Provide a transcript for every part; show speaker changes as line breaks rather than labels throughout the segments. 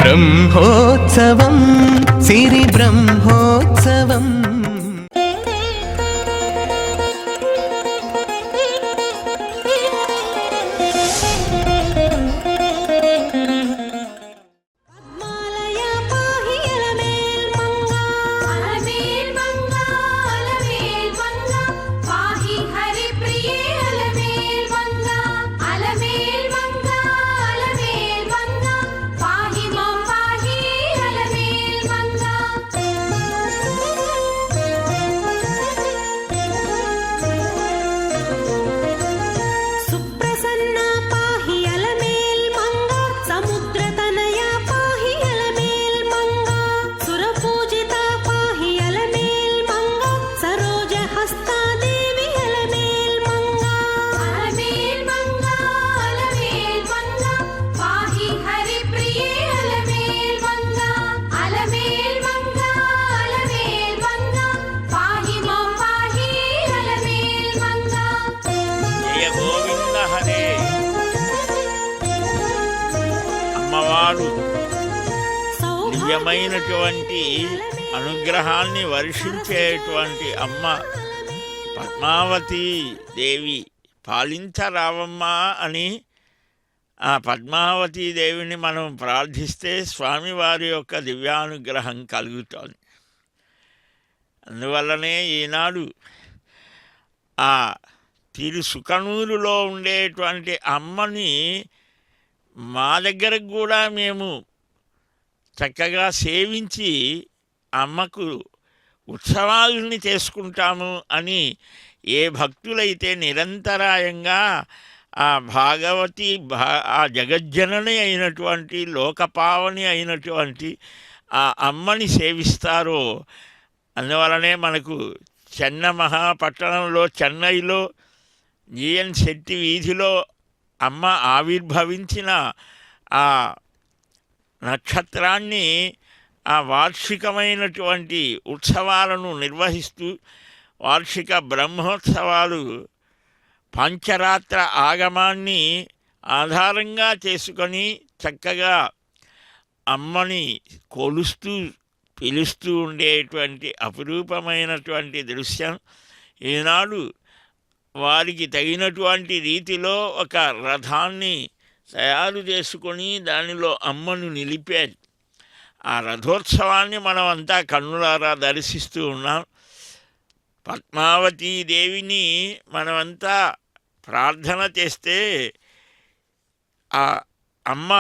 బ్రహ్మోత్సవం సిరి బ్రహ్మోత్సవం
అమ్మవారు దివ్యమైనటువంటి అనుగ్రహాన్ని వర్షించేటువంటి అమ్మ పద్మావతీ దేవి పాలించరావమ్మా అని ఆ పద్మావతీ దేవిని మనం ప్రార్థిస్తే స్వామివారి యొక్క దివ్యానుగ్రహం కలుగుతోంది. అందువల్లనే ఈనాడు ఆ తిరుసుకనూరులో ఉండేటువంటి అమ్మని మా దగ్గరకు కూడా మేము చక్కగా సేవించి అమ్మకు ఉత్సవాలని చేసుకుంటాము అని ఏ భక్తులైతే నిరంతరాయంగా ఆ భాగవతి ఆ జగజ్జనని అయినటువంటి లోకపావని అయినటువంటి ఆ అమ్మని సేవిస్తారో అందువలనే మనకు చెన్న మహాపట్టణంలో చెన్నైలో జిఎన్ శెట్టి వీధిలో అమ్మ ఆవిర్భవించిన ఆ నక్షత్రాన్ని ఆ వార్షికమైనటువంటి ఉత్సవాలను నిర్వహిస్తూ వార్షిక బ్రహ్మోత్సవాలు పంచరాత్ర ఆగమాన్ని ఆధారంగా చేసుకొని చక్కగా అమ్మని కొలుస్తూ పిలుస్తూ ఉండేటువంటి అపురూపమైనటువంటి దృశ్యం. ఈనాడు వారికి తగినటువంటి రీతిలో ఒక రథాన్ని తయారు చేసుకొని దానిలో అమ్మను నిలిపారు. ఆ రథోత్సవాన్ని మనం అంతా కన్నులారా దర్శిస్తూ ఉన్నాం. పద్మావతీ దేవిని మనమంతా ప్రార్థన చేస్తే ఆ అమ్మ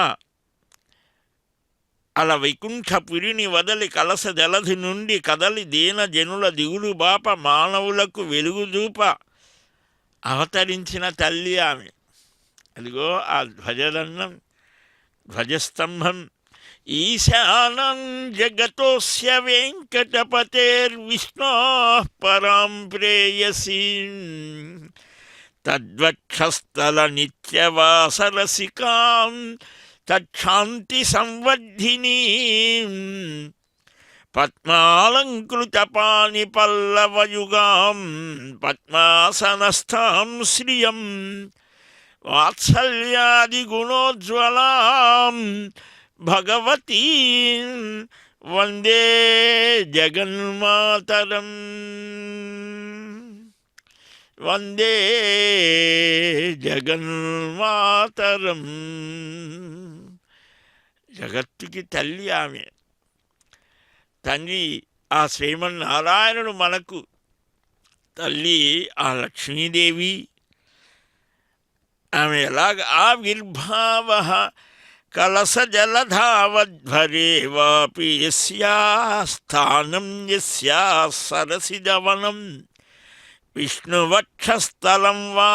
అలా వైకుంఠపురిని వదలి కలస జలధి నుండి కదలి దీన జనుల దిగులు బాప మానవులకు వెలుగుదూప అవతరించిన తల్లి ఆమె. అదిగో ఆ ధ్వజదండం ధ్వజస్తంభం. ఈశానం జగతోస్య వెంకటపతేర్విష్ణో పరాం ప్రేయసీం తద్వక్షస్థల నిత్యవాసరసికాం తచ్ఛాంతి సంవర్ధినీం పద్మాలంకృత పాణి పల్లవయుగాం పద్మాసనస్థాం శ్రియం వాత్సల్యాది గుణోజ్వలాం భగవతీ వందే జగన్మాతరం వందే జగన్మాతరం. జగత్తుకి తల్లి ఆమె. తండ్రి ఆ శ్రీమన్నారాయణుడు మనకు తల్లి ఆ లక్ష్మీదేవి. ఆమె ఎలాగ ఆవిర్భావ కలస జలధావధ్వరే వాపి యస్యా స్థానం యస్యా సరసిజవనం విష్ణువక్షస్థలం వా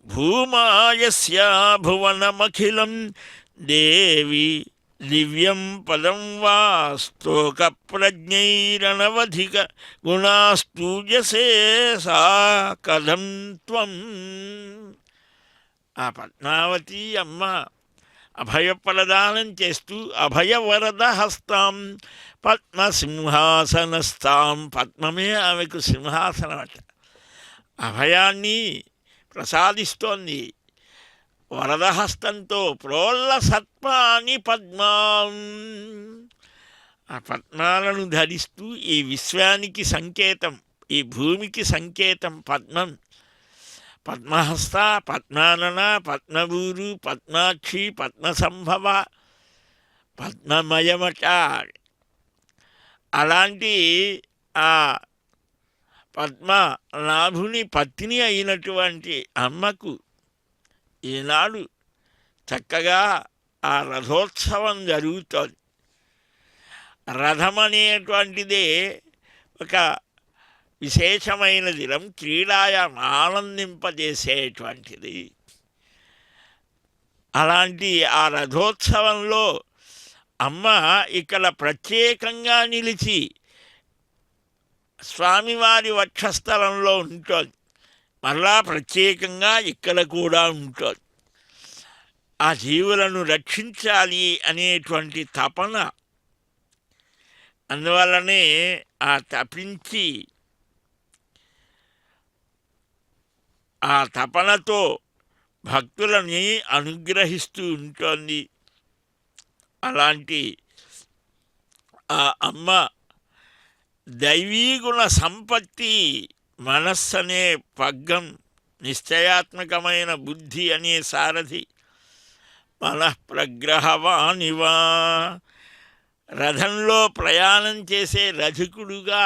భూమా యస్యా భువనమఖిలం దేవి దివ్యం పదం వా స్తోక ప్రజ్ఞైరనవధిక గుణాస్తూజసే సా కథం త్వం. ఆ పద్మావతి అమ్మ అభయప్రదానం చేస్తూ అభయవరద హస్తాం పద్మసింహాసనస్థాం. పద్మమే ఆమెకు సింహాసనం అట. అభయాన్ని ప్రసాదిస్తోంది వరదహస్తంతో. ప్రోల్ల సత్పాని పద్మాం. ఆ పద్మాలను ధరిస్తూ ఈ విశ్వానికి సంకేతం, ఈ భూమికి సంకేతం పద్మం. పద్మహస్త, పద్మానన, పద్మభూరు, పద్మాక్షి, పద్మసంభవ, పద్మమయమట. అలాంటి ఆ పద్మనాభుని పత్ని అయినటువంటి అమ్మకు ఈనాడు చక్కగా ఆ రథోత్సవం జరుగుతోంది. రథం అనేటువంటిదే ఒక విశేషమైన దినం, క్రీడాయాం ఆనందింపజేసేటువంటిది. అలాంటి ఆ రథోత్సవంలో అమ్మ ఇక్కడ ప్రత్యేకంగా నిలిచి స్వామివారి వక్షస్థలంలో ఉంటుంది. మరలా ప్రత్యేకంగా ఇక్కడ కూడా ఉంటుంది. ఆ జీవులను రక్షించాలి అనేటువంటి తపన. అందువల్లనే ఆ తపించి ఆ తపనతో భక్తులని అనుగ్రహిస్తూ ఉంటుంది. అలాంటి ఆ అమ్మ దైవీగుణ సంపత్తి, మనస్సు అనే పగ్గం, నిశ్చయాత్మకమైన బుద్ధి అనే సారథి, మనఃప్రగ్రహవానివా. రథంలో ప్రయాణం చేసే రథికుడుగా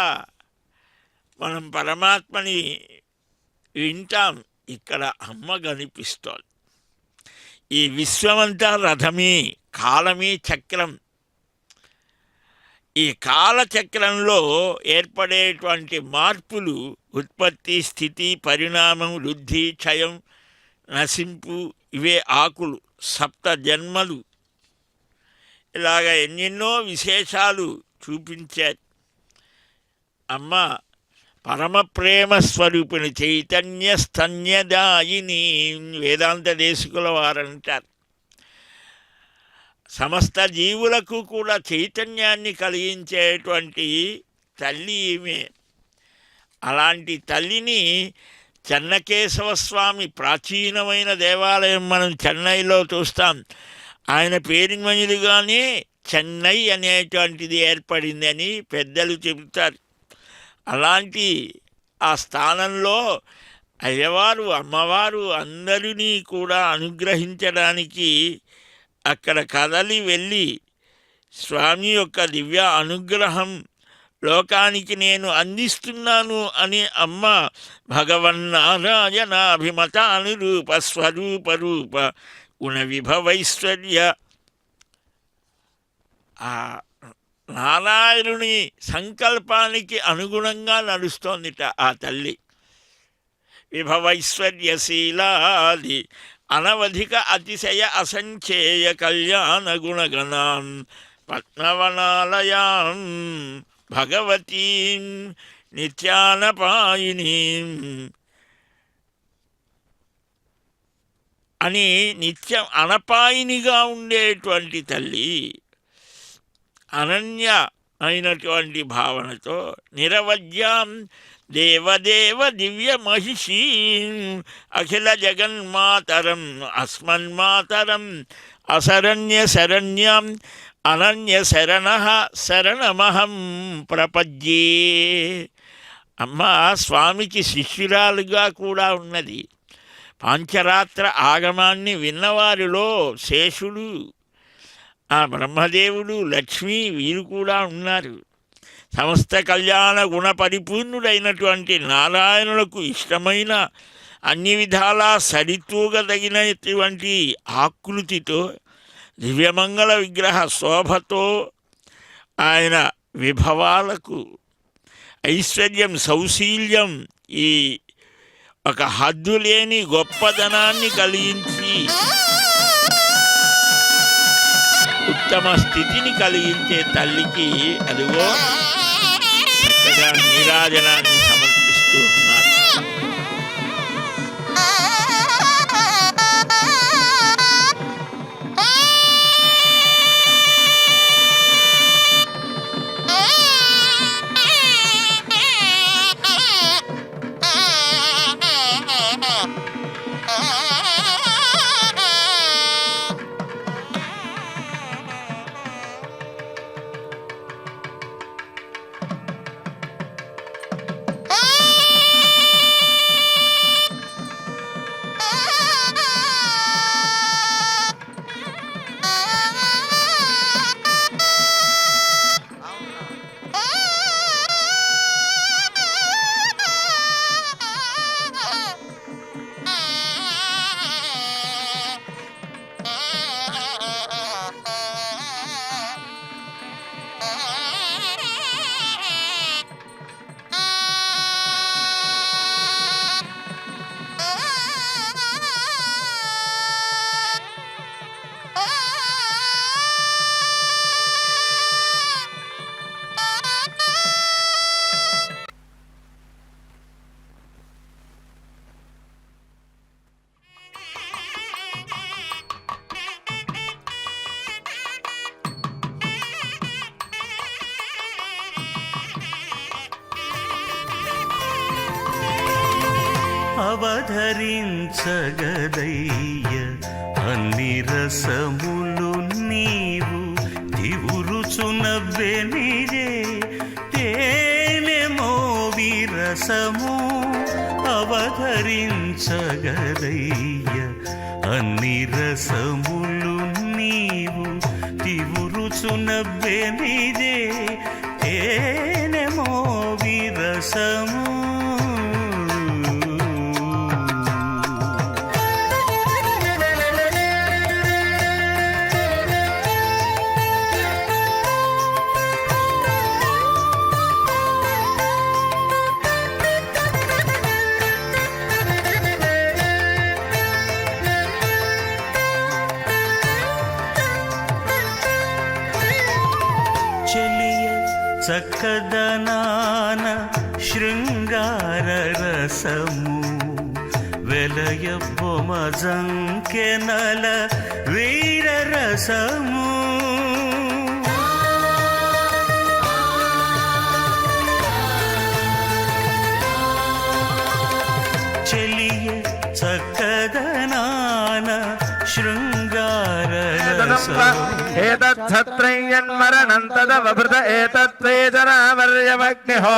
మనం పరమాత్మని వింటాం. ఇక్కడ అమ్మ కనిపిస్తోంది. ఈ విశ్వమంతా రథమే, కాలమే చక్రం. ఈ కాలచక్రంలో ఏర్పడేటువంటి మార్పులు ఉత్పత్తి, స్థితి, పరిణామం, వృద్ధి, క్షయం, నశింపు, ఇవే ఆకులు, సప్త జన్మలు, ఇలాగ ఎన్నెన్నో విశేషాలు చూపించారు. అమ్మ పరమ ప్రేమ స్వరూపిణి, చైతన్య స్తన్యదాయిని. వేదాంత దేశికుల వారంటారు. సమస్త జీవులకు కూడా చైతన్యాన్ని కలిగించేటువంటి తల్లి ఈమె. అలాంటి తల్లిని చెన్నకేశవ స్వామి, ప్రాచీనమైన దేవాలయం మనం చెన్నైలో చూస్తాం. ఆయన పేరు మీదుగానే చెన్నై అనేటువంటిది ఏర్పడిందని పెద్దలు చెబుతారు. అలాంటి ఆ స్థానంలో అయ్యవారు, అమ్మవారు అందరినీ కూడా అనుగ్రహించడానికి అక్కడ కదలి వెళ్ళి స్వామి యొక్క దివ్య అనుగ్రహం లోకానికి నేను అందిస్తున్నాను అని అమ్మ భగవన్నారాయణాభిమతానురూప స్వరూప రూప గుణ విభవైశ్వర్య ఆ నారాయణుని సంకల్పానికి అనుగుణంగా నడుస్తోందిట ఆ తల్లి. విభవైశ్వర్యశీలాది అనవధిక అతిశయ అసంఖ్యేయ కళ్యాణ గుణగణాం పద్మవనాలయాం భగవతీం నిత్యానపాయినీం అని నిత్యం అనపాయినిగా ఉండేటువంటి తల్లి, అనన్య అయినటువంటి భావనతో నిరవధ్యాం దేవదేవ దివ్య మహిషీ అఖిల జగన్మాతరం అస్మన్మాతరం అశరణ్య శరణ్యం అనన్య శరణ శరణమహం ప్రపద్యే. అమ్మ స్వామికి శిష్యురాలుగా కూడా ఉన్నది. పాంచరాత్ర ఆగమాన్ని విన్నవారిలో శేషుడు, ఆ బ్రహ్మదేవుడు, లక్ష్మి వీరు కూడా ఉన్నారు. సమస్త కళ్యాణ గుణ పరిపూర్ణుడైనటువంటి నారాయణులకు ఇష్టమైన అన్ని విధాలా సరితూగదగినటువంటి ఆకృతితో దివ్యమంగళ విగ్రహ శోభతో ఆయన విభవాలకు ఐశ్వర్యం, సౌశీల్యం, ఈ ఒక హద్దులేని గొప్పదనాన్ని కలిగించి ఉత్తమ స్థితిని కలిగించే తల్లికి అదిగో చక్కగా నీరాజనాన్ని సమర్పిస్తూ ఉన్నారు.
అవధరించగదయ్య అన్ని రసములు నీవు తివురుచునవ్వెనిదే తేనెమో విరసము అవధరించగదయ్య అన్ని రసములు నీవు తివురుచునవ్వెనిదే తేనెమో విరసము. చక్కదనాన శృంగార రసము వెలయబ్బొమ జంకెనల వీర రసము చెలియ చక్కదనాన శృంగార రసము
ఏతత్సత్రైయన్మరణం తదవభృత ఏతత్వేజనావర్యవగ్నిహో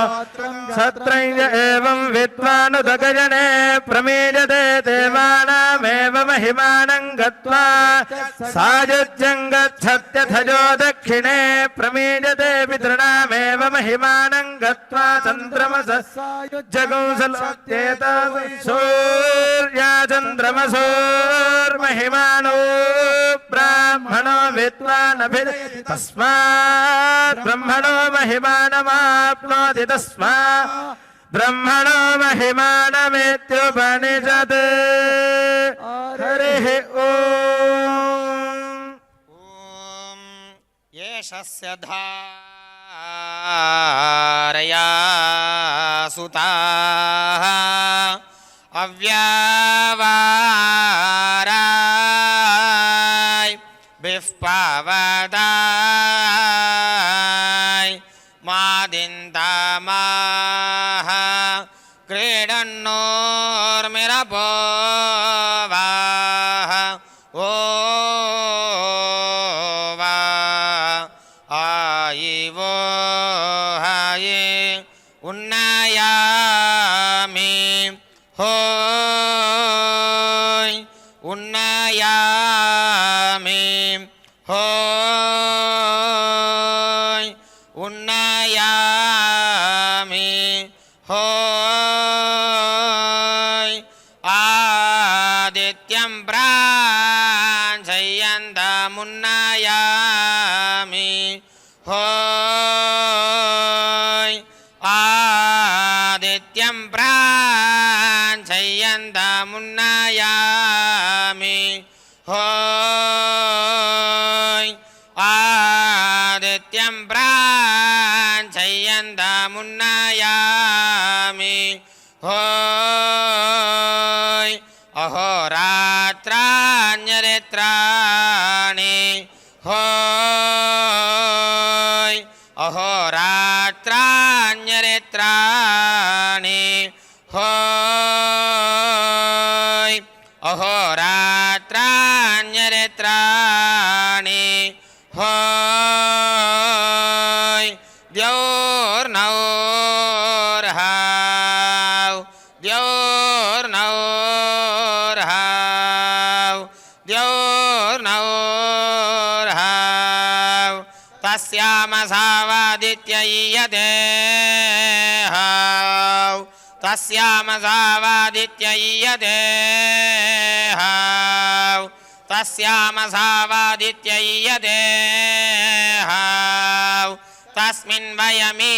సత్రైయ ఏవం విద్వానుదగజనే ప్రమీయతే దేవానామేవ మహిమానం గత్వా సాయుజ్యం గచ్చత్యథజో దక్షిణే ప్రమీయతే పితృణామేవ మహిమానం గత్వా చంద్రమస జగంసలోత్యేత సూర్యా చంద్రమసోర్మహిమానో బ్రాహ్మణో విద్వానభిధి తస్మాత్ బ్రహ్మణో మహిమానమాప్నోతి తస్మాత్ బ్రహ్మణో మహిమానమిత్యుపనిషత్. హరి ఓం.
ఓం యేషస్య ధారయా సుతాః అవ్యవారాయ్ బిఫ్పవదాయ్ మాదింతమాః క్రీడన్నోర్మిరపోవాః ఓ వా ఆయివో హాయే ఉన్నయామి హోయ్ ఉన్నయామి హోయ్ ఉన్నయామి హోయ్ ఆదిత్యం ప్రాంఛయంతమున్నయామి హోయ్ ఆదిత్యం ప్రాంఛయంతమున్నయామి హోయ్ ఆదిత్యం ప్రాంఛయంతమున్నయామి హోయ్ అహోరాత్రాన్యరిత్రాణి హోయ్ అహోరాత్రాన్యరిత్రాణి హోయ్ అహోరాత్రాన్యరిత్రాణి హోయ్ ద్యోర్నౌర్హావ్ ద్యోర్నౌర్హావ్ ద్యోర్నౌర్హావ్ తస్యామసావాదిత్యయీయతే హావ్ తస్యామసావాదిత్యయీయతే హావ్ తస్యామసావాదిత్యయీయతే హావ్ తస్మిన్ వయమీయమానయీయామహే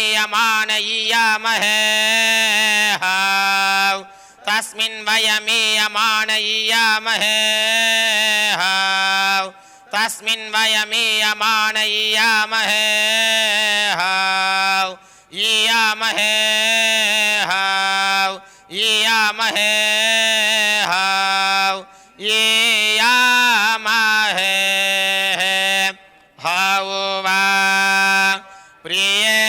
హావ్ తస్మిన్ వయమీయమానయీయామహే హావ్ తస్మిన్ వయమీయమానయీయామహే హావ్ ఈయామహే హావ్ ఈయామహే హావ్ ఈయామహే హావ్ వా ప్రియే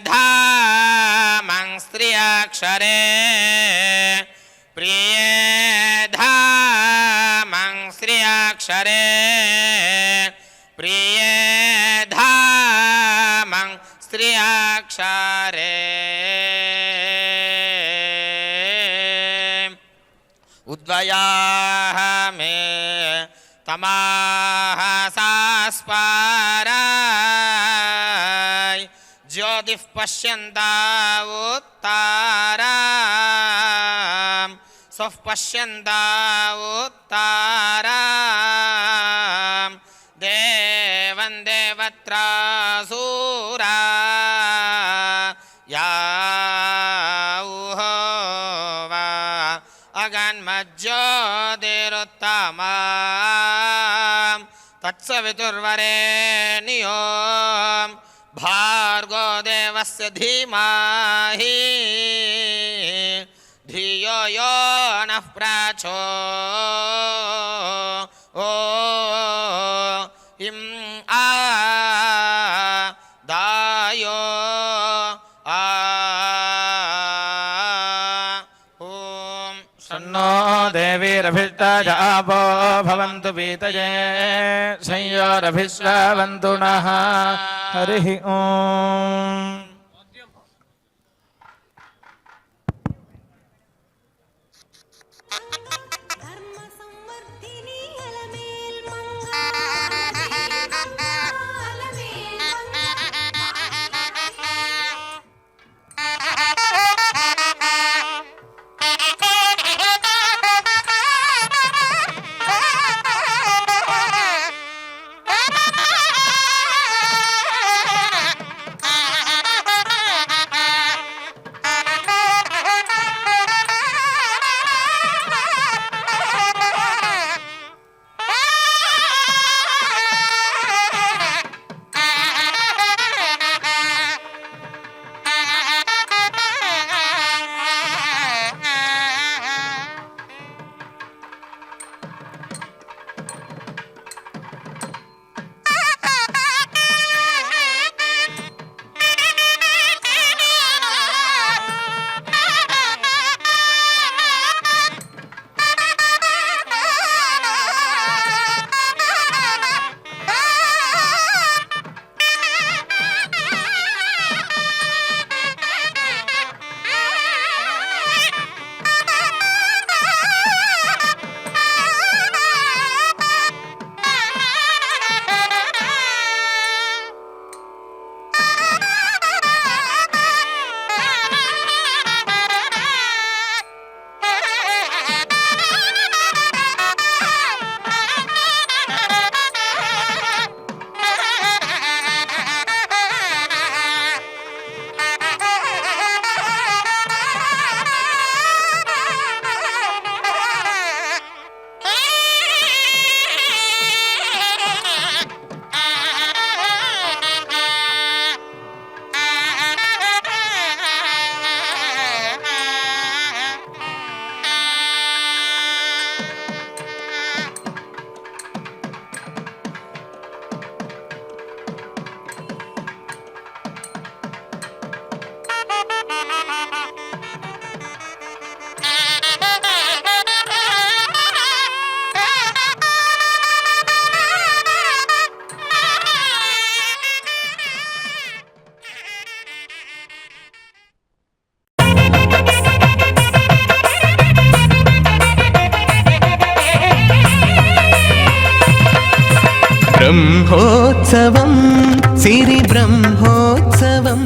ధామం స్త్రియక్షరే ప్రియ पुरुषाक्षरे प्रिये धामं स्त्रियाक्षरे उद्वयाः मे तमाः सास्पाराय ज्योतिः पश्यन्ता उत्तारां स्वः पश्यन्ता उत्तारां देवं देवत्रासूरा याहुवा अगन्मज्योतिरुत्तमां तत्सवितुर्वरेण्यो भार्गो देवस्य धीमहि धियो यो नः प्रचोदयात् दायो
शन्नो देवीरभिष्टाजापो भवन्तु पीतये संयोरभिश्रावन्तु नः हरिः ओम्
धर्म संवर्धिनी
బ్రహ్మోత్సవం సిరి బ్రహ్మోత్సవం